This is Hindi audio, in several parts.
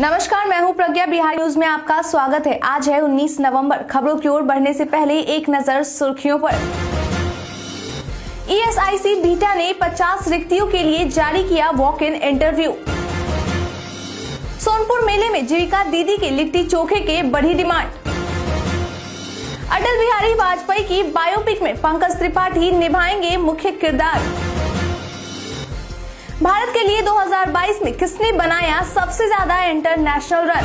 नमस्कार, मैं हूं प्रज्ञा। बिहार न्यूज में आपका स्वागत है। आज है 19 नवंबर। खबरों की ओर बढ़ने से पहले एक नजर सुर्खियों पर। ईएसआईसी बीटा ने 50 रिक्तियों के लिए जारी किया वॉक इन इंटरव्यू। सोनपुर मेले में जीविका दीदी के लिट्टी चोखे के बढ़ी डिमांड। अटल बिहारी वाजपेयी की बायोपिक में पंकज त्रिपाठी निभाएंगे मुख्य किरदार। भारत के लिए 2022 में किसने बनाया सबसे ज्यादा इंटरनेशनल रन।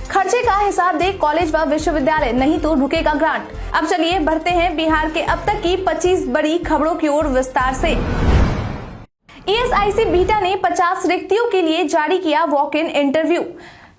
खर्चे का हिसाब दे कॉलेज व विश्वविद्यालय, नहीं तो रुकेगा ग्रांट। अब चलिए बढ़ते हैं बिहार के अब तक की 25 बड़ी खबरों की ओर विस्तार से। ईएसआईसी बीटा ने 50 रिक्तियों के लिए जारी किया walk in interview.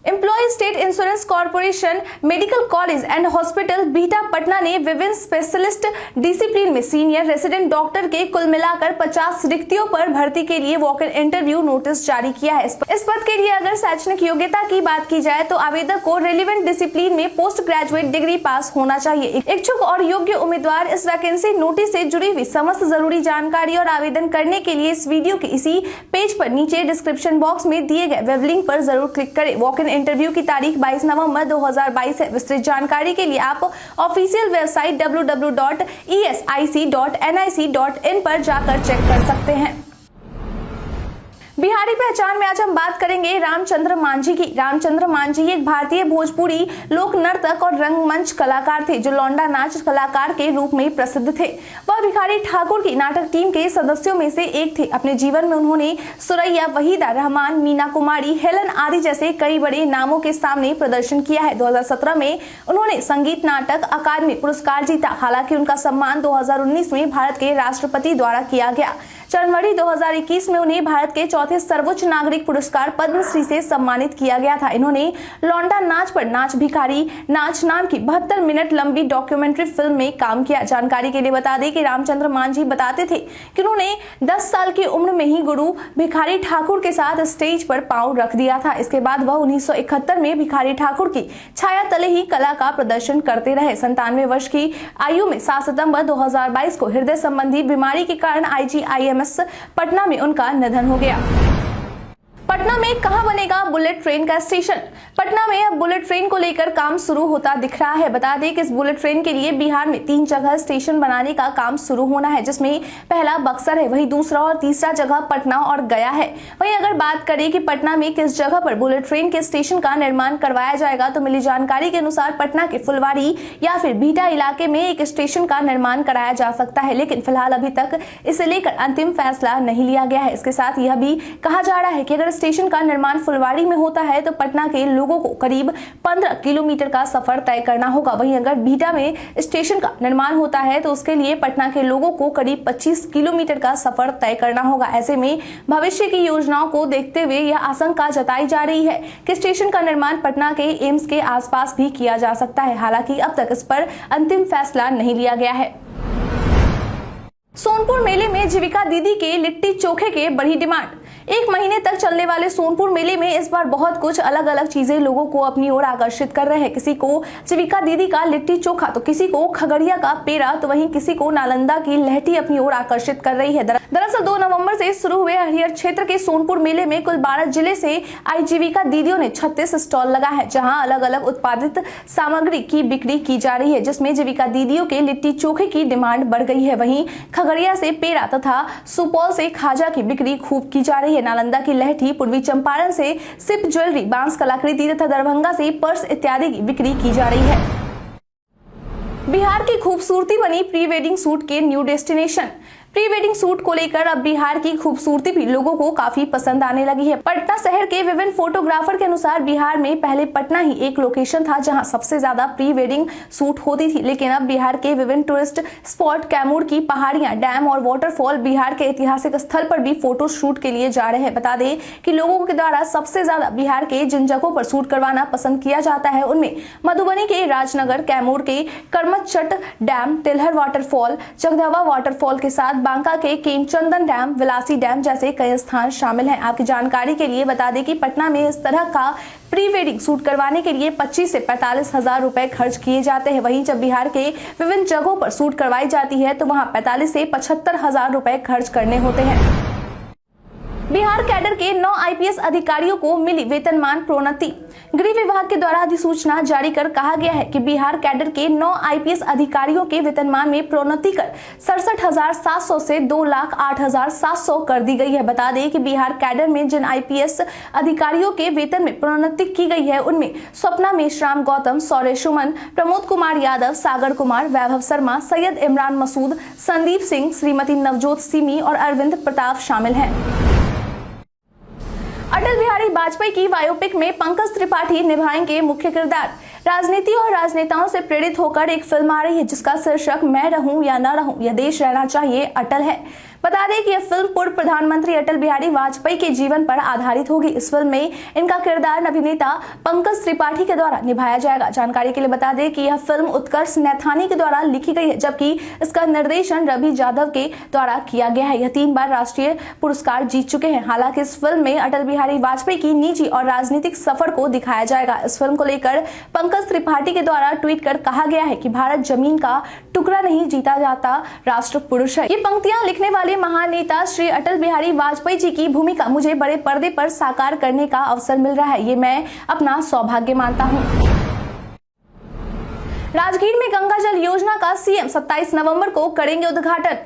Employees state insurance corporation medical college and hospital Bihta Patna ने विभिन्न स्पेशलिस्ट डिसिप्लिन में सीनियर रेसिडेंट डॉक्टर के कुल मिलाकर 50 रिक्तियों पर भर्ती के लिए वॉक इन इंटरव्यू नोटिस जारी किया है। इस पद के लिए अगर शैक्षणिक योग्यता की बात की जाए तो आवेदक को रेलिवेंट डिसिप्लिन में पोस्ट ग्रेजुएट डिग्री पास होना चाहिए। इच्छुक और योग्य उम्मीदवार इस वैकेंसी नोटिस से जुड़ी हुई समस्त जरूरी जानकारी और आवेदन करने के लिए इस वीडियो के इसी पेज पर नीचे डिस्क्रिप्शन बॉक्स में दिए गए वेब लिंक पर जरूर क्लिक करें। वॉक इन इंटरव्यू की तारीख 22 नवंबर 2022 है। विस्तृत जानकारी के लिए आप ऑफिशियल वेबसाइट www.easic.nic.in पर जाकर चेक कर सकते हैं। बिहारी पहचान में आज हम बात करेंगे रामचंद्र मांझी की। रामचंद्र मांझी एक भारतीय भोजपुरी लोक नर्तक और रंगमंच कलाकार थे जो लौंडा नाच कलाकार के रूप में प्रसिद्ध थे। वह भिखारी ठाकुर की नाटक टीम के सदस्यों में से एक थे। अपने जीवन में उन्होंने सुरैया, वहीदा रहमान, मीना कुमारी, हेलन आदि जैसे कई बड़े नामों के सामने प्रदर्शन किया है। 2017 में उन्होंने संगीत नाटक अकादमी पुरस्कार जीता। हालांकि उनका सम्मान 2019 में भारत के राष्ट्रपति द्वारा किया गया। जनवरी 2021 में उन्हें भारत के चौथे सर्वोच्च नागरिक पुरस्कार पद्मश्री से सम्मानित किया गया था। इन्होंने लौंडा नाच पर नाच भिखारी नाच नाम की 72 मिनट लंबी डॉक्यूमेंट्री फिल्म में काम किया। जानकारी के लिए बता दें कि रामचंद्र मांझी बताते थे कि उन्होंने 10 साल की उम्र में ही गुरु भिखारी ठाकुर के साथ स्टेज पर पांव रख दिया था। इसके बाद वह 1971 में भिखारी ठाकुर की छाया तले ही कला का प्रदर्शन करते रहे। 97 वर्ष की आयु में 7 सितंबर 2022 को हृदय संबंधी बीमारी के कारण IGIMS पटना में उनका निधन हो गया। पटना में कहां बनेगा बुलेट ट्रेन का स्टेशन। पटना में अब बुलेट ट्रेन को लेकर काम शुरू होता दिख रहा है। बता दें कि इस बुलेट ट्रेन के लिए बिहार में 3 जगह स्टेशन बनाने का काम शुरू होना है, जिसमें पहला बक्सर है, वहीं दूसरा और तीसरा जगह पटना और गया है। वहीं अगर बात करें कि पटना में किस जगह पर बुलेट ट्रेन के स्टेशन का निर्माण करवाया जाएगा तो मिली जानकारी के अनुसार पटना के फुलवारी या फिर बीटा इलाके में एक स्टेशन का निर्माण कराया जा सकता है, लेकिन फिलहाल अभी तक इसे लेकर अंतिम फैसला नहीं लिया गया है। इसके साथ यह भी कहा जा रहा है कि अगर स्टेशन का निर्माण फुलवारी में होता है तो पटना के लोगों को करीब 15 किलोमीटर का सफर तय करना होगा। वहीं अगर बीटा में स्टेशन का निर्माण होता है तो उसके लिए पटना के लोगों को करीब 25 किलोमीटर का सफर तय करना होगा। ऐसे में भविष्य की योजनाओं को देखते हुए यह आशंका जताई जा रही है कि स्टेशन का निर्माण पटना के एम्स के आसपास भी किया जा सकता है। हालांकि अब तक इस पर अंतिम फैसला नहीं लिया गया है। सोनपुर मेले में जीविका दीदी के लिट्टी चोखे के बढ़ी डिमांड। 1 महीने तक चलने वाले सोनपुर मेले में इस बार बहुत कुछ अलग अलग चीजें लोगों को अपनी ओर आकर्षित कर रहे हैं। किसी को जीविका दीदी का लिट्टी चोखा, तो किसी को खगड़िया का पेड़ा, तो वहीं किसी को नालंदा की लहठी अपनी ओर आकर्षित कर रही है। दरअसल 2 नवंबर से शुरू हुए हरिहर क्षेत्र के सोनपुर मेले में कुल 12 जिले से आई जीविका दीदियों ने 36 स्टॉल लगा है, जहाँ अलग अलग उत्पादित सामग्री की बिक्री की जा रही है, जिसमें जीविका दीदियों के लिट्टी चोखे की डिमांड बढ़ गई है। वहीं खगड़िया से पेड़ा तथा सुपौल से खाजा की बिक्री खूब की जा रही है। नालंदा की लहठी, पूर्वी चंपारण से सिप ज्वेलरी, बांस कलाकृति तथा दरभंगा से पर्स इत्यादि की बिक्री की जा रही है। बिहार की खूबसूरती बनी प्री वेडिंग सूट के new destination. Pre wedding suit को लेकर अब बिहार की खूबसूरती भी लोगों को काफी पसंद आने लगी है। पटना शहर के विभिन्न फोटोग्राफर के अनुसार बिहार में पहले पटना ही एक लोकेशन था जहां सबसे ज्यादा प्री वेडिंग सूट होती थी, लेकिन अब बिहार के विभिन्न टूरिस्ट स्पॉट, कैमूर की पहाड़ियां, डैम और वाटरफॉल, बिहार के ऐतिहासिक स्थल पर भी फोटो शूट के लिए जा रहे हैं। बता दें कि लोगों के द्वारा सबसे ज्यादा बिहार के जिन जगहों पर शूट करवाना पसंद किया जाता है उनमें मधुबनी के राजनगर, कैमूर के Karamchat dam, Tilhar waterfall, Jagdwa waterfall के साथ बांका के केमचंदन डैम, विलासी डैम जैसे कई स्थान शामिल हैं। आपकी जानकारी के लिए बता दें कि पटना में इस तरह का प्री वेडिंग शूट करवाने के लिए 25 से 45 हजार रुपए खर्च किए जाते हैं। वहीं जब बिहार के विभिन्न जगहों पर शूट करवाई जाती है तो वहां 45 से 75 हजार रुपए खर्च करने होते हैं। बिहार कैडर के 9 आईपीएस अधिकारियों को मिली वेतनमान प्रोन्नति। गृह विभाग के द्वारा अधिसूचना जारी कर कहा गया है कि बिहार कैडर के 9 आईपीएस अधिकारियों के वेतनमान में प्रोन्नति कर 67,700 से 2,08,700 कर दी गई है। बता दें कि बिहार कैडर में जिन आईपीएस अधिकारियों के वेतन में प्रोन्नति की गई है उनमें स्वप्ना मेश्राम गौतम, सौर्य सुमन, प्रमोद कुमार यादव, सागर कुमार, वैभव शर्मा, सैयद इमरान मसूद, संदीप सिंह, श्रीमती नवजोत सिमी और अरविंद प्रताप शामिल हैं। अटल बिहारी वाजपेयी की बायोपिक में पंकज त्रिपाठी निभाएंगे मुख्य किरदार। राजनीति और राजनेताओं से प्रेरित होकर एक फिल्म आ रही है जिसका शीर्षक मैं रहूं या न रहूं, यह देश रहना चाहिए अटल है। बता दें कि यह फिल्म पूर्व प्रधानमंत्री अटल बिहारी वाजपेयी के जीवन पर आधारित होगी। इस फिल्म में इनका किरदार अभिनेता पंकज त्रिपाठी के द्वारा निभाया जाएगा। जानकारी के लिए बता दें कि यह फिल्म उत्कर्ष नैथानी के द्वारा लिखी गई है, जबकि इसका निर्देशन रवि यादव के द्वारा किया गया है। यह 3 बार राष्ट्रीय पुरस्कार जीत चुके हैं। हालांकि इस फिल्म में अटल बिहारी वाजपेयी की निजी और राजनीतिक सफर को दिखाया जाएगा। इस फिल्म को लेकर पंकज त्रिपाठी के द्वारा ट्वीट कर कहा गया है कि भारत जमीन का टुकड़ा नहीं जीता जाता, राष्ट्र पुरुष है। ये पंक्तियां लिखने वाले महान नेता श्री अटल बिहारी वाजपेयी जी की भूमिका मुझे बड़े पर्दे पर साकार करने का अवसर मिल रहा है, ये मैं अपना सौभाग्य मानता हूं। राजगीर में गंगा जल योजना का सीएम 27 नवंबर को करेंगे उद्घाटन।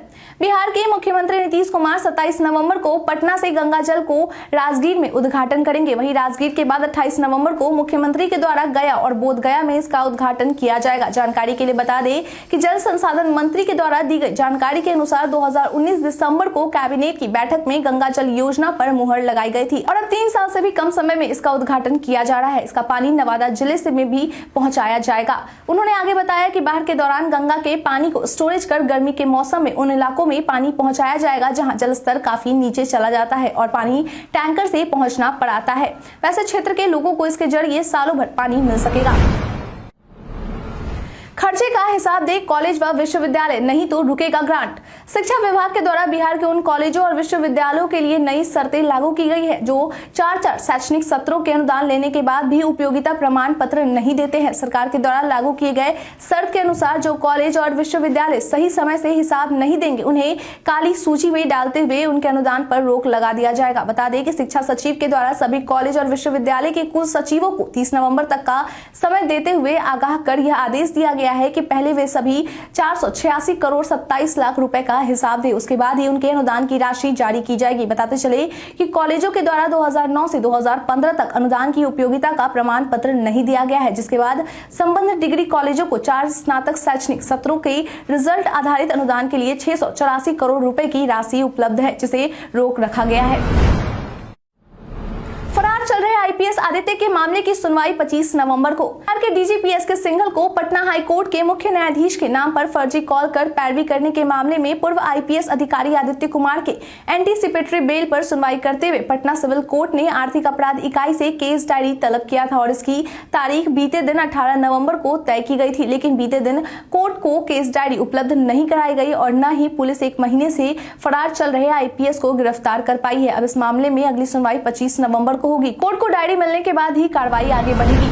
बिहार के मुख्यमंत्री नीतीश कुमार 27 नवंबर को पटना से गंगा जल को राजगीर में उद्घाटन करेंगे। वहीं राजगीर के बाद 28 नवंबर को मुख्यमंत्री के द्वारा गया और बोधगया में इसका उद्घाटन किया जाएगा। जानकारी के लिए बता दें कि जल संसाधन मंत्री के द्वारा दी गई जानकारी के अनुसार 2019 दिसंबर को कैबिनेट की बैठक में गंगा जल योजना पर मुहर लगाई गई थी और अब 3 साल से भी कम समय में इसका उद्घाटन किया जा रहा है। इसका पानी नवादा जिले से में भी पहुंचाया जाएगा। उन्होंने आगे बताया कि बाढ़ के दौरान गंगा के पानी को स्टोरेज कर गर्मी के मौसम में उन इलाकों में पानी पहुंचाया जाएगा जहां जल स्तर काफी नीचे चला जाता है और पानी टैंकर से पहुंचना पड़ता है। वैसे क्षेत्र के लोगों को इसके जरिए सालों भर पानी मिल सकेगा। खर्चे का हिसाब दे कॉलेज व विश्वविद्यालय, नहीं तो रुकेगा ग्रांट। शिक्षा विभाग के द्वारा बिहार के उन कॉलेजों और विश्वविद्यालयों के लिए नई शर्तें लागू की गई है जो 4 शैक्षणिक सत्रों के अनुदान लेने के बाद भी उपयोगिता प्रमाण पत्र नहीं देते हैं। सरकार के द्वारा लागू किए गए शर्त के अनुसार जो कॉलेज और विश्वविद्यालय सही समय से हिसाब नहीं देंगे उन्हें काली सूची में डालते हुए उनके अनुदान पर रोक लगा दिया जाएगा। बता दें कि शिक्षा सचिव के द्वारा सभी कॉलेज और विश्वविद्यालय के कुल सचिवों को 30 नवंबर तक का समय देते हुए आगाह कर यह आदेश दिया गया है कि पहले वे सभी 486 करोड़ 27 लाख रुपए का हिसाब दे, उसके बाद ही उनके अनुदान की राशि जारी की जाएगी। बताते चले कि कॉलेजों के द्वारा 2009 से 2015 तक अनुदान की उपयोगिता का प्रमाण पत्र नहीं दिया गया है, जिसके बाद संबंधित डिग्री कॉलेजों को 4 स्नातक शैक्षणिक सत्रों के रिजल्ट आधारित अनुदान के लिए 684 करोड़ रुपए की राशि उपलब्ध है, जिसे रोक रखा गया है। फरार चल रहे आईपीएस आदित्य के मामले की सुनवाई 25 नवंबर को। बिहार के डीजीपीएस के सिंघल को पटना हाई कोर्ट के मुख्य न्यायाधीश के नाम पर फर्जी कॉल कर पैरवी करने के मामले में पूर्व आईपीएस अधिकारी आदित्य कुमार के एंटीसिपेटरी बेल पर सुनवाई करते हुए पटना सिविल कोर्ट ने आर्थिक अपराध इकाई से केस डायरी तलब किया था और इसकी तारीख बीते दिन 18 नवंबर को तय की गई थी, लेकिन बीते दिन कोर्ट को केस डायरी उपलब्ध नहीं कराई गई और न ही पुलिस 1 महीने से फरार चल रहे आईपीएस को गिरफ्तार कर पाई है। अब इस मामले में अगली सुनवाई 25 नवंबर को होगी। कोर्ट को डायरी मिलने के बाद ही कार्रवाई आगे बढ़ेगी।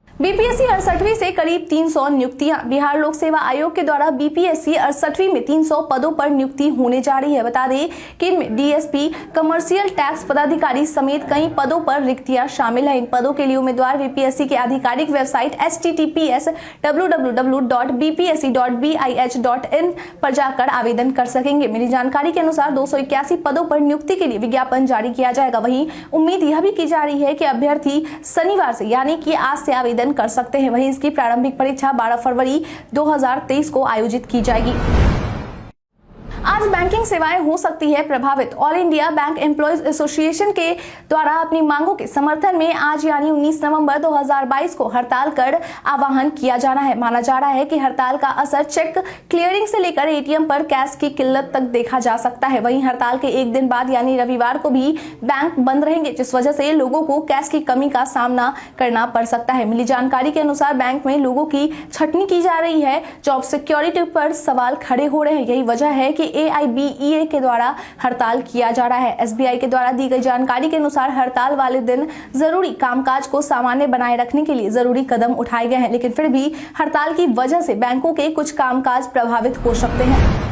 बीपीएससी 68वीं से करीब 300 नियुक्तियां। बिहार लोक सेवा आयोग के द्वारा बीपीएससी 68वीं में 300 पदों पर नियुक्ति होने जा रही है। बता दें कि इनमें डीएसपी, कमर्शियल टैक्स पदाधिकारी समेत कई पदों पर रिक्तियां शामिल हैं। इन पदों के लिए उम्मीदवार बीपीएससी के आधिकारिक वेबसाइट https://www.bpsc.bih.in पर जाकर आवेदन कर सकेंगे। मेरी जानकारी के अनुसार 281 पदों पर नियुक्ति के लिए विज्ञापन जारी किया जाएगा। वहीं उम्मीद यह भी की जा रही है कि अभ्यर्थी शनिवार से यानी कि आज से आवेदन कर सकते हैं। वहीं इसकी प्रारंभिक परीक्षा 12 फरवरी 2023 को आयोजित की जाएगी। आज बैंकिंग सेवाएं हो सकती है प्रभावित। All India bank employees association के द्वारा अपनी मांगों के समर्थन में आज यानी 19 नवंबर 2022 को हड़ताल कर आह्वान किया जाना है। माना जा रहा है कि हड़ताल का असर चेक क्लियरिंग से लेकर एटीएम पर कैश की किल्लत तक देखा जा सकता है। वहीं हड़ताल के एक दिन बाद यानी रविवार को भी बैंक बंद रहेंगे, जिस वजह से लोगों को कैश की कमी का सामना करना पड़ सकता है। मिली जानकारी के अनुसार बैंक में लोगों की छटनी की जा रही है। जॉब सिक्योरिटी पर सवाल खड़े हो रहे हैं। यही वजह है कि AIBEA के द्वारा हड़ताल किया जा रहा है। SBI के द्वारा दी गई जानकारी के अनुसार हड़ताल वाले दिन जरूरी कामकाज को सामान्य बनाए रखने के लिए जरूरी कदम उठाए गए हैं, लेकिन फिर भी हड़ताल की वजह से बैंकों के कुछ कामकाज प्रभावित हो सकते हैं।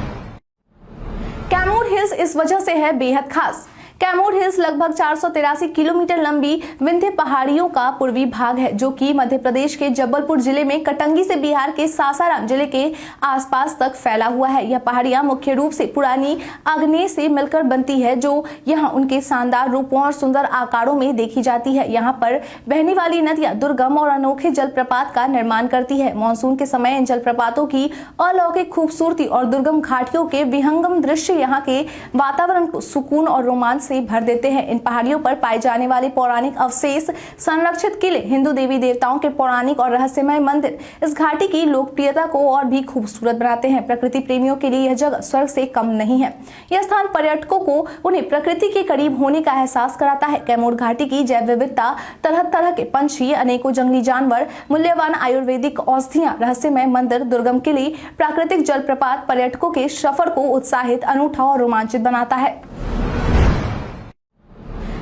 कैमूर हिल्स इस वजह से है बेहद खास। कैमूर हिल्स लगभग 483 किलोमीटर लंबी विंध्य पहाड़ियों का पूर्वी भाग है, जो कि मध्य प्रदेश के जबलपुर जिले में कटंगी से बिहार के सासाराम जिले के आसपास तक फैला हुआ है। यह पहाड़ियां मुख्य रूप से पुरानी आग्नेय से मिलकर बनती है, जो यहाँ उनके शानदार रूपों और सुंदर आकारों में देखी जाती है। यहाँ पर बहने वाली नदियां दुर्गम और अनोखे जलप्रपात का निर्माण करती है। मानसून के समय इन जलप्रपातों की अलौकिक खूबसूरती और दुर्गम घाटियों के विहंगम दृश्य यहाँ के वातावरण को सुकून और रोमांच से भर देते हैं। इन पहाड़ियों पर पाए जाने वाले पौराणिक अवशेष, संरक्षित किले, हिंदू देवी देवताओं के पौराणिक और रहस्यमय मंदिर इस घाटी की लोकप्रियता को और भी खूबसूरत बनाते हैं। प्रकृति प्रेमियों के लिए यह जगह स्वर्ग से कम नहीं है। यह स्थान पर्यटकों को उन्हें प्रकृति के करीब होने का एहसास कराता है। कैमूर घाटी की जैव विविधता, तरह तरह के पंछी, अनेकों जंगली जानवर, मूल्यवान आयुर्वेदिक औषधियां, रहस्यमय मंदिर, दुर्गम किले, प्राकृतिक जलप्रपात पर्यटकों के सफर को उत्साहित, अनूठा और रोमांचित बनाता है।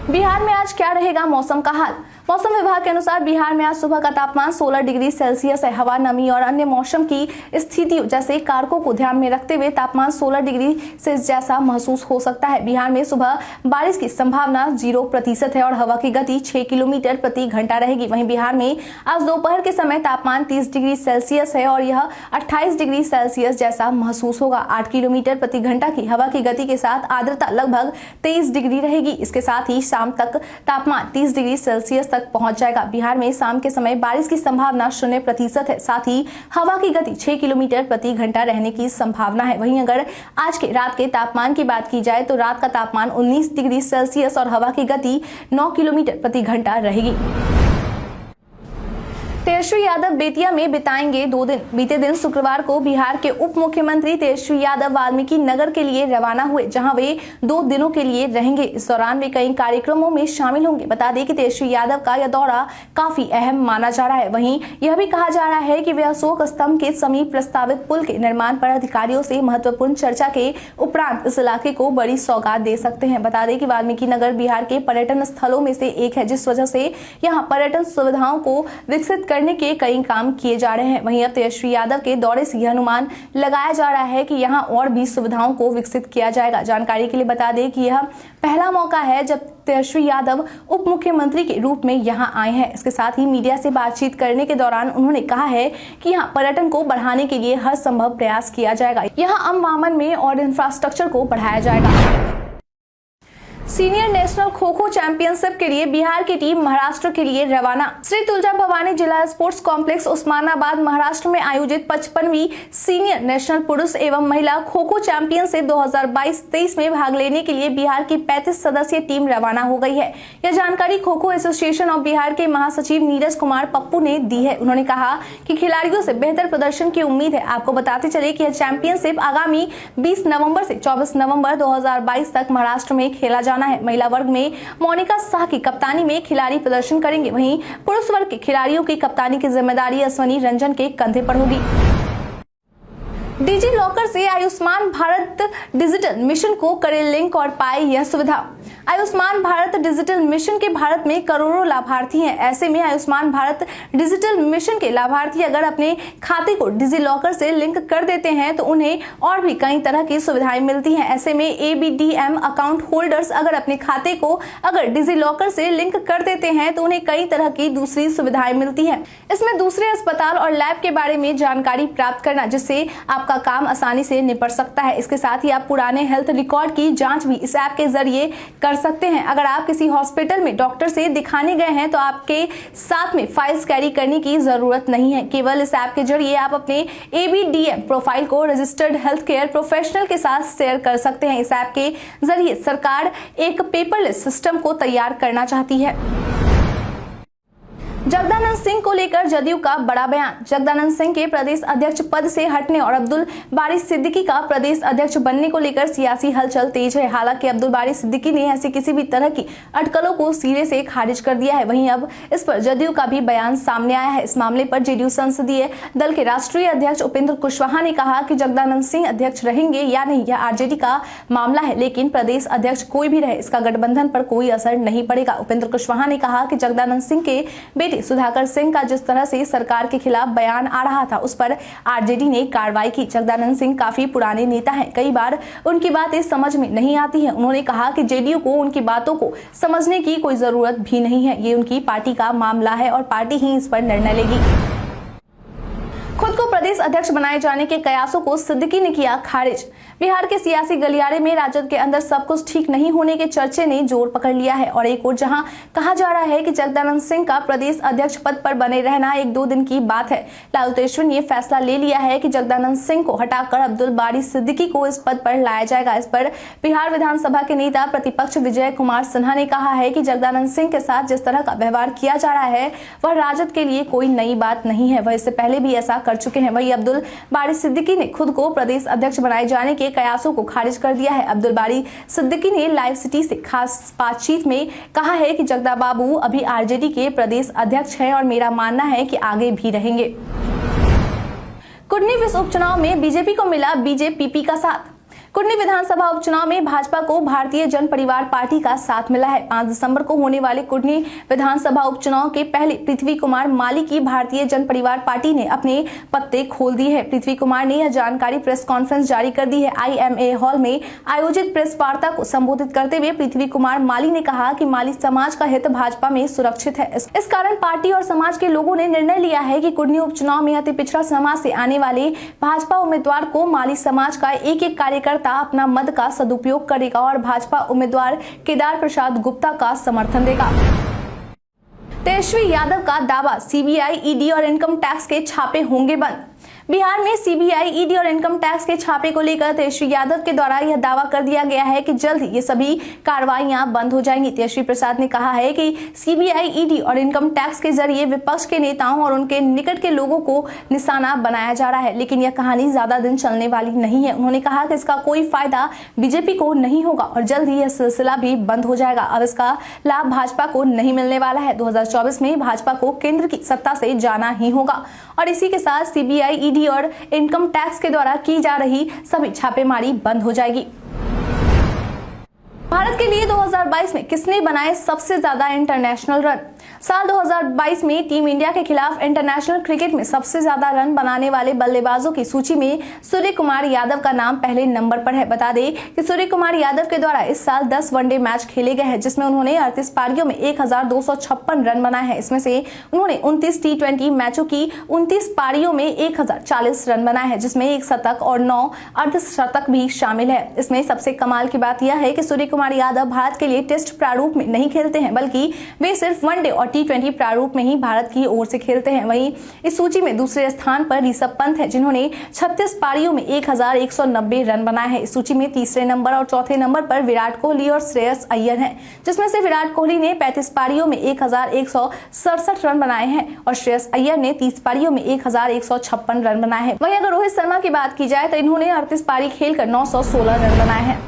बिहार में आज क्या रहेगा मौसम का हाल? मौसम विभाग के अनुसार बिहार में आज सुबह का तापमान 16 डिग्री सेल्सियस है। हवा, नमी और अन्य मौसम की स्थितियों जैसे कारकों को ध्यान में रखते हुए तापमान 16 डिग्री से जैसा महसूस हो सकता है। बिहार में सुबह बारिश की संभावना 0% है और हवा की गति 6 किलोमीटर प्रति घंटा रहेगी। वहीं बिहार में आज दोपहर के समय तापमान 30 डिग्री सेल्सियस है और यह 28 डिग्री सेल्सियस जैसा महसूस होगा। 8 किलोमीटर प्रति घंटा की हवा की गति के साथ आर्द्रता लगभग 23 डिग्री रहेगी। इसके साथ ही शाम तक तापमान 30 डिग्री सेल्सियस तक पहुंच जाएगा। बिहार में शाम के समय बारिश की संभावना 0% है। साथ ही हवा की गति 6 किलोमीटर प्रति घंटा रहने की संभावना है। वहीं अगर आज के रात के तापमान की बात की जाए तो रात का तापमान 19 डिग्री सेल्सियस और हवा की गति 9 किलोमीटर प्रति घंटा रहेगी। तेजस्वी यादव बेतिया में बिताएंगे 2 दिन। बीते दिन शुक्रवार को बिहार के उप मुख्यमंत्री तेजस्वी यादव वाल्मीकि नगर के लिए रवाना हुए, जहां वे 2 दिनों के लिए रहेंगे। इस दौरान वे कई कार्यक्रमों में शामिल होंगे। बता दें कि तेजस्वी यादव का यह दौरा काफी अहम माना जा रहा है। वहीं यह भी कहा जा रहा है कि वे अशोक स्तंभ के समीप प्रस्तावित पुल के निर्माण पर अधिकारियों से महत्वपूर्ण चर्चा के उपरांत इस इलाके को बड़ी सौगात दे सकते हैं। बता दें कि वाल्मीकि नगर बिहार के पर्यटन स्थलों में से एक है, जिस वजह से यहाँ पर्यटन सुविधाओं को विकसित करने के कई काम किए जा रहे हैं। वहीं अब तेजस्वी यादव के दौरे से यह अनुमान लगाया जा रहा है कि यहां और भी सुविधाओं को विकसित किया जाएगा। जानकारी के लिए बता दें कि यह पहला मौका है जब तेजस्वी यादव उप मुख्यमंत्री के रूप में यहां आए हैं। इसके साथ ही मीडिया से बातचीत करने के दौरान उन्होंने कहा है कि यहां पर्यटन को बढ़ाने के लिए हर संभव प्रयास किया जाएगा। यहां अमवामन में और इंफ्रास्ट्रक्चर को बढ़ाया जाएगा। Senior national kho kho championship के लिए बिहार की टीम महाराष्ट्र के लिए रवाना। श्री तुलजा भवानी जिला स्पोर्ट्स कॉम्प्लेक्स उस्मानाबाद महाराष्ट्र में आयोजित 55वीं सीनियर नेशनल पुरुष एवं महिला खो खो चैंपियनशिप 2022-23 में भाग लेने के लिए बिहार की 35 सदस्यीय टीम रवाना हो गई है। यह जानकारी खो खो एसोसिएशन ऑफ बिहार के महासचिव नीरज कुमार पप्पू ने दी है। उन्होंने कहा कि खिलाड़ियों से बेहतर प्रदर्शन की उम्मीद है। आपको बताते चले कि यह चैंपियनशिप आगामी 20 नवंबर से 24 नवंबर 2022 तक महाराष्ट्र में खेला जाना है। महिला वर्ग में मोनिका शाह की कप्तानी में खिलाड़ी प्रदर्शन करेंगे। वहीं पुरुष वर्ग के खिलाड़ियों की कप्तानी की जिम्मेदारी अश्वनी रंजन के कंधे पर होगी। डिजी लॉकर से आयुष्मान भारत डिजिटल मिशन को करे लिंक और पाए यह सुविधा। आयुष्मान भारत डिजिटल मिशन के भारत में करोड़ों लाभार्थी हैं। ऐसे में आयुष्मान भारत डिजिटल मिशन के लाभार्थी अगर अपने खाते को डिजी लॉकर से लिंक कर देते हैं तो उन्हें और भी कई तरह की सुविधाएं मिलती हैं। ऐसे में ABDM अकाउंट होल्डर्स अगर अपने खाते को अगर डिजी लॉकर से लिंक कर देते हैं तो उन्हें कई तरह की दूसरी सुविधाएं मिलती हैं। इसमें दूसरे अस्पताल और लैब के बारे में जानकारी प्राप्त करना, जिससे आपका काम आसानी से निपट सकता है। इसके साथ ही आप पुराने हेल्थ रिकॉर्ड की जांच भी इस ऐप के जरिए कर सकते हैं। अगर आप किसी हॉस्पिटल में डॉक्टर से दिखाने गए हैं तो आपके साथ में फाइल्स कैरी करने की जरूरत नहीं है। केवल इस ऐप के जरिए आप अपने ABDM प्रोफाइल को रजिस्टर्ड हेल्थ केयर प्रोफेशनल के साथ शेयर कर सकते हैं। इस ऐप के जरिए सरकार एक पेपरलेस सिस्टम को तैयार करना चाहती है। जगदानंद सिंह को लेकर जदयू का बड़ा बयान। जगदानंद सिंह के प्रदेश अध्यक्ष पद से हटने और अब्दुल बारी सिद्दीकी का प्रदेश अध्यक्ष बनने को लेकर सियासी हलचल तेज है। हालांकि अब्दुल बारी सिद्दीकी ने ऐसी किसी भी तरह की अटकलों को सिरे से खारिज कर दिया है। वहीं अब इस पर जदयू का भी बयान सामने आया है। इस मामले पर जेडीयू संसदीय दल के राष्ट्रीय अध्यक्ष उपेंद्र कुशवाहा ने कहा कि जगदानंद सिंह अध्यक्ष रहेंगे या नहीं यह आरजेडी का मामला है, लेकिन प्रदेश अध्यक्ष कोई भी रहे इसका गठबंधन पर कोई असर नहीं पड़ेगा। उपेंद्र कुशवाहा ने कहा कि जगदानंद सिंह के बेटे मंत्री सुधाकर सिंह का जिस तरह से सरकार के खिलाफ बयान आ रहा था, उस पर आरजेडी ने कार्रवाई की। जगदानंद सिंह काफी पुराने नेता हैं, कई बार उनकी बातें समझ में नहीं आती है। उन्होंने कहा कि जेडीयू को उनकी बातों को समझने की कोई जरूरत भी नहीं है, ये उनकी पार्टी का मामला है और पार्टी ही इस पर निर्णय लेगी। खुद को प्रदेश अध्यक्ष बनाए जाने के कयासों को सिद्दीकी ने किया खारिज। बिहार के सियासी गलियारे में राजद के अंदर सब कुछ ठीक नहीं होने के चर्चे ने जोर पकड़ लिया है और एक और जहां कहा जा रहा है कि जगदानंद सिंह का प्रदेश अध्यक्ष पद पर बने रहना 1-2 दिन की बात है। लालू तेजस्वी ने यह फैसला ले लिया है कि जगदानंद सिंह को हटाकर अब्दुल बारी सिद्दीकी को इस पद पर लाया जाएगा। इस पर बिहार विधानसभा के नेता प्रतिपक्ष विजय कुमार सिन्हा ने कहा है कि जगदानंद सिंह के साथ जिस तरह का व्यवहार किया जा रहा है वह राजद के लिए कोई नई बात नहीं है, वह इससे पहले भी ऐसा कर चुके हैं। वही अब्दुल बारी सिद्दीकी ने खुद को प्रदेश अध्यक्ष बनाए जाने के कयासों को खारिज कर दिया है। अब्दुल बारी सिद्दीकी ने लाइव सिटी से खास बातचीत में कहा है कि जगदा बाबू अभी आरजेडी के प्रदेश अध्यक्ष हैं और मेरा मानना है कि आगे भी रहेंगे। कुडनी विस उपचुनाव में बीजेपी को मिला बीजेपीपी का साथ। कुडनी विधानसभा उपचुनाव में भाजपा को भारतीय जन परिवार पार्टी का साथ मिला है। 5 दिसंबर को होने वाले कुडनी विधानसभा उपचुनाव के पहले पृथ्वी कुमार माली की भारतीय जन परिवार पार्टी ने अपने पत्ते खोल दिए हैं। पृथ्वी कुमार ने यह जानकारी प्रेस कॉन्फ्रेंस जारी कर दी है। IMA हॉल में आयोजित प्रेस वार्ता को संबोधित करते हुए पृथ्वी कुमार माली ने कहा कि माली समाज का हित भाजपा में सुरक्षित है। इस कारण पार्टी और समाज के लोगों ने निर्णय लिया है कि कुडनी उपचुनाव में अति पिछड़ा समाज से आने वाले भाजपा उम्मीदवार को माली समाज का एक कार्यकर्ता अपना मत का सदुपयोग करेगा और भाजपा उम्मीदवार केदार प्रसाद गुप्ता का समर्थन देगा। तेजस्वी यादव का दावा, CBI, ED और इनकम टैक्स के छापे होंगे बंद। बिहार में CBI, ED और इनकम टैक्स के छापे को लेकर तेजस्वी यादव के द्वारा यह दावा कर दिया गया है कि जल्द ही ये सभी कार्रवाइयां बंद हो जाएंगी। तेजस्वी प्रसाद ने कहा है कि CBI, ED और इनकम टैक्स के जरिए विपक्ष के नेताओं और उनके निकट के लोगों को निशाना बनाया जा रहा है, लेकिन यह कहानी ज्यादा दिन चलने वाली नहीं है। उन्होंने कहा कि इसका कोई फायदा बीजेपी को नहीं होगा और जल्द ही यह सिलसिला भी बंद हो जाएगा। अब इसका लाभ भाजपा को नहीं मिलने वाला है। 2024 में भाजपा को केंद्र की सत्ता से जाना ही होगा और इसी के साथ CBI, ED और इनकम टैक्स के द्वारा की जा रही सभी छापेमारी बंद हो जाएगी। भारत के लिए 2022 में किसने बनाए सबसे ज्यादा इंटरनेशनल रन? साल 2022 में टीम इंडिया के खिलाफ इंटरनेशनल क्रिकेट में सबसे ज्यादा रन बनाने वाले बल्लेबाजों की सूची में सूर्य कुमार यादव का नाम पहले नंबर पर है। बता दें कि सूर्य कुमार यादव के द्वारा इस साल 10 वनडे मैच खेले गए हैं, जिसमें उन्होंने 38 पारियों में 1256 रन बनाए हैं। इसमें से उन्होंने 29 T20 मैचों की 29 पारियों में 1040 रन बनाए हैं, जिसमें 1 शतक और 9 अर्धशतक भी शामिल है। इसमें सबसे कमाल की बात यह है कि सूर्य कुमार यादव भारत के लिए टेस्ट प्रारूप में नहीं खेलते हैं, बल्कि वे सिर्फ वनडे और T20 प्रारूप में ही भारत की ओर से खेलते हैं। वहीं इस सूची में दूसरे स्थान पर ऋषभ पंत है, जिन्होंने 36 पारियों में 1190 रन बनाए हैं। इस सूची में तीसरे नंबर और चौथे नंबर पर विराट कोहली और श्रेयस अय्यर हैं, जिसमें से विराट कोहली ने 35 पारियों में 1167 रन बनाए हैं और श्रेयस अय्यर ने 30 पारियों में 1156 रन बनाए हैं। वहीं अगर रोहित शर्मा की बात की जाए तो इन्होंने 38 पारी खेलकर 916 रन बनाए हैं।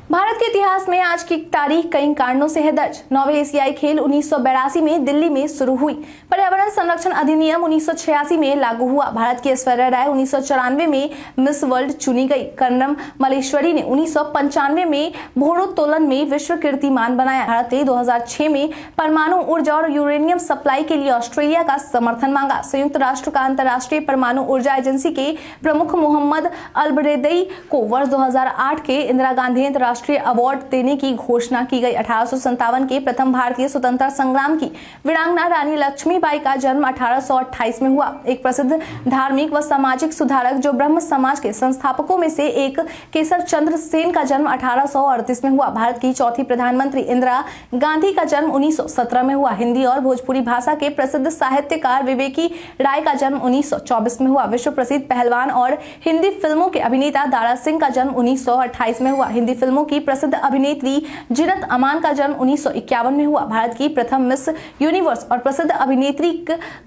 भारत के इतिहास में आज की तारीख कई कारणों से है दर्ज। 9वें एशियाई खेल 1982 में दिल्ली में शुरू हुई। पर्यावरण संरक्षण अधिनियम 1986 में लागू हुआ। भारत की ऐश्वर्या राय 1994 में मिस वर्ल्ड चुनी गई। कर्णम मलेश्वरी ने 1995 में भारोत्तोलन में विश्व कीर्तिमान बनाया। भारत ने 2006 में परमाणु ऊर्जा और यूरेनियम सप्लाई के लिए ऑस्ट्रेलिया का समर्थन मांगा। संयुक्त राष्ट्र का अंतर्राष्ट्रीय परमाणु ऊर्जा एजेंसी के प्रमुख मोहम्मद अलबरेदई को वर्ष 2008 के इंदिरा गांधी राष्ट्रीय अवार्ड देने की घोषणा की गई। 1857 के प्रथम भारतीय स्वतंत्रता संग्राम की वीरांगना रानी लक्ष्मीबाई का जन्म 1828 में हुआ। एक प्रसिद्ध धार्मिक व सामाजिक सुधारक जो ब्रह्म समाज के संस्थापकों में से एक केसर चंद्र सेन का जन्म 1838 में हुआ। भारत की चौथी प्रधानमंत्री इंदिरा गांधी का जन्म 1917 में हुआ। हिंदी और भोजपुरी भाषा के प्रसिद्ध साहित्यकार विवेकी राय का जन्म 1924 में हुआ। विश्व प्रसिद्ध पहलवान और हिंदी फिल्मों के अभिनेता दारा सिंह का जन्म 1928 में हुआ। हिंदी फिल्मों की प्रसिद्ध अभिनेत्री जिनत अमान का जन्म 1951 में हुआ। भारत की प्रथम मिस यूनिवर्स और प्रसिद्ध अभिनेत्री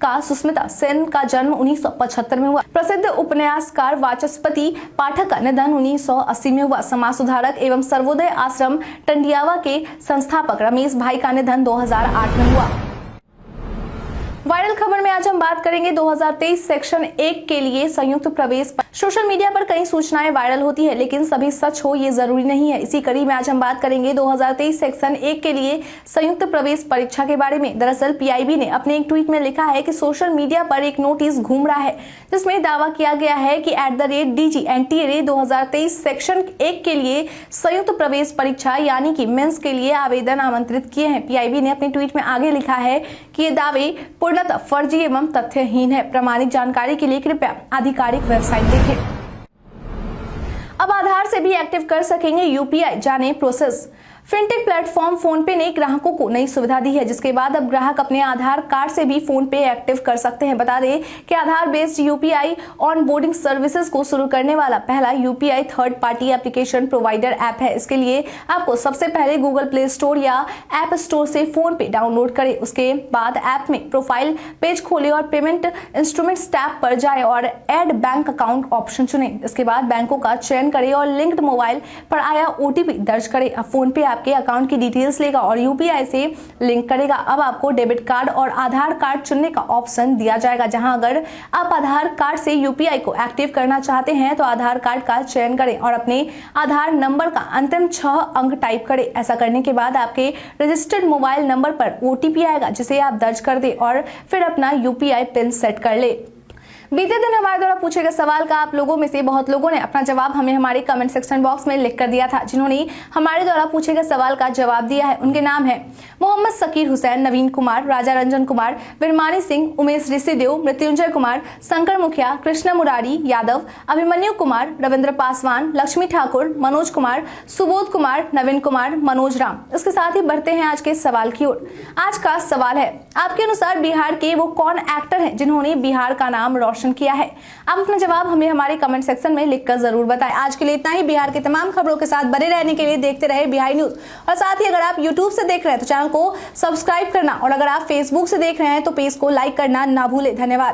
का सुष्मिता सेन का जन्म 1975 में हुआ। प्रसिद्ध उपन्यासकार वाचस्पति पाठक का निधन 1980 में हुआ। समाज सुधारक एवं सर्वोदय आश्रम टंडियावा के संस्थापक रमेश भाई का निधन 2008 में हुआ। वायरल खबर में आज हम बात करेंगे 2023 सेक्शन 1 के लिए संयुक्त प्रवेश सोशल मीडिया पर कई सूचनाएं वायरल होती है, लेकिन सभी सच हो ये जरूरी नहीं है। इसी कड़ी में आज हम बात करेंगे 2023 सेक्शन 1 के लिए संयुक्त प्रवेश परीक्षा के बारे में। दरअसल पीआईबी ने अपने एक ट्वीट में लिखा है कि सोशल मीडिया पर एक नोटिस घूम रहा है जिसमें दावा किया गया है कि @DG NTA 2023 सेक्शन 1 के लिए संयुक्त प्रवेश परीक्षा यानी कि मेंस के लिए आवेदन आमंत्रित किए हैं। पीआईबी ने अपने ट्वीट में आगे लिखा है कि ये दावे पूर्णतः फर्जी एवं तथ्यहीन है। प्रमाणित जानकारी के लिए कृपया आधिकारिक वेबसाइट देखें। अब आधार से भी एक्टिव कर सकेंगे यूपीआई, जाने प्रोसेस। फिनटेक प्लेटफॉर्म फोनपे ने ग्राहकों को नई सुविधा दी है, जिसके बाद अब ग्राहक अपने आधार कार्ड से भी फोनपे एक्टिव कर सकते हैं। बता दें कि आधार बेस्ड यूपीआई ऑनबोर्डिंग सर्विसेज को शुरू करने वाला पहला UPI third party application provider app है। इसके लिए आपको सबसे पहले गूगल प्ले स्टोर या ऐप स्टोर से फोनपे डाउनलोड करें। उसके बाद ऐप में प्रोफाइल पेज खोले और पेमेंट इंस्ट्रूमेंट्स टैब पर जाए और ऐड बैंक अकाउंट ऑप्शन चुने। इसके बाद बैंकों का चयन करें और लिंक्ड मोबाइल पर आया ओटीपी दर्ज करें। अब फोनपे आपके अकाउंट की डिटेल्स लेगा और यूपीआई से लिंक करेगा। अब आपको डेबिट कार्ड और आधार कार्ड चुनने का ऑप्शन दिया जाएगा, जहां अगर आप आधार कार्ड से यूपीआई को एक्टिव करना चाहते हैं तो आधार कार्ड का चयन करें और अपने आधार नंबर का अंतिम 6 अंक टाइप करें। ऐसा करने के बाद आपके रजिस्टर्ड मोबाइल नंबर पर ओटीपी आएगा, जिसे आप दर्ज कर दें और फिर अपना यूपीआई पिन सेट कर ले। बीते दिन हमारे द्वारा पूछे गए सवाल का आप लोगों में से बहुत लोगों ने अपना जवाब हमें हमारे कमेंट सेक्शन बॉक्स में लिख कर दिया था। जिन्होंने हमारे द्वारा पूछे गए सवाल का जवाब दिया है उनके नाम है मोहम्मद सकीर हुसैन, नवीन कुमार, राजा रंजन कुमार, विरमानी सिंह, उमेश ऋषिदेव, मृत्युंजय कुमार, शंकर मुखिया, कृष्ण मुरारी यादव, अभिमन्यु कुमार, रविंद्र पासवान, लक्ष्मी ठाकुर, मनोज कुमार, सुबोध कुमार, नवीन कुमार, मनोज राम। इसके साथ ही बढ़ते हैं आज के सवाल की ओर। आज का सवाल है, आपके अनुसार बिहार के वो कौन एक्टर हैं जिन्होंने बिहार का नाम रोशन किया है? आप अपना जवाब हमें हमारे कमेंट सेक्शन में लिखकर जरूर बताएं। आज के लिए इतना ही। बिहार की तमाम खबरों के साथ बने रहने के लिए देखते रहे बिहार न्यूज। और साथ ही अगर आप यूट्यूब से देख रहे हैं तो चैनल को सब्सक्राइब करना और अगर आप फेसबुक से देख रहे हैं तो पेज को लाइक करना ना भूलें। धन्यवाद।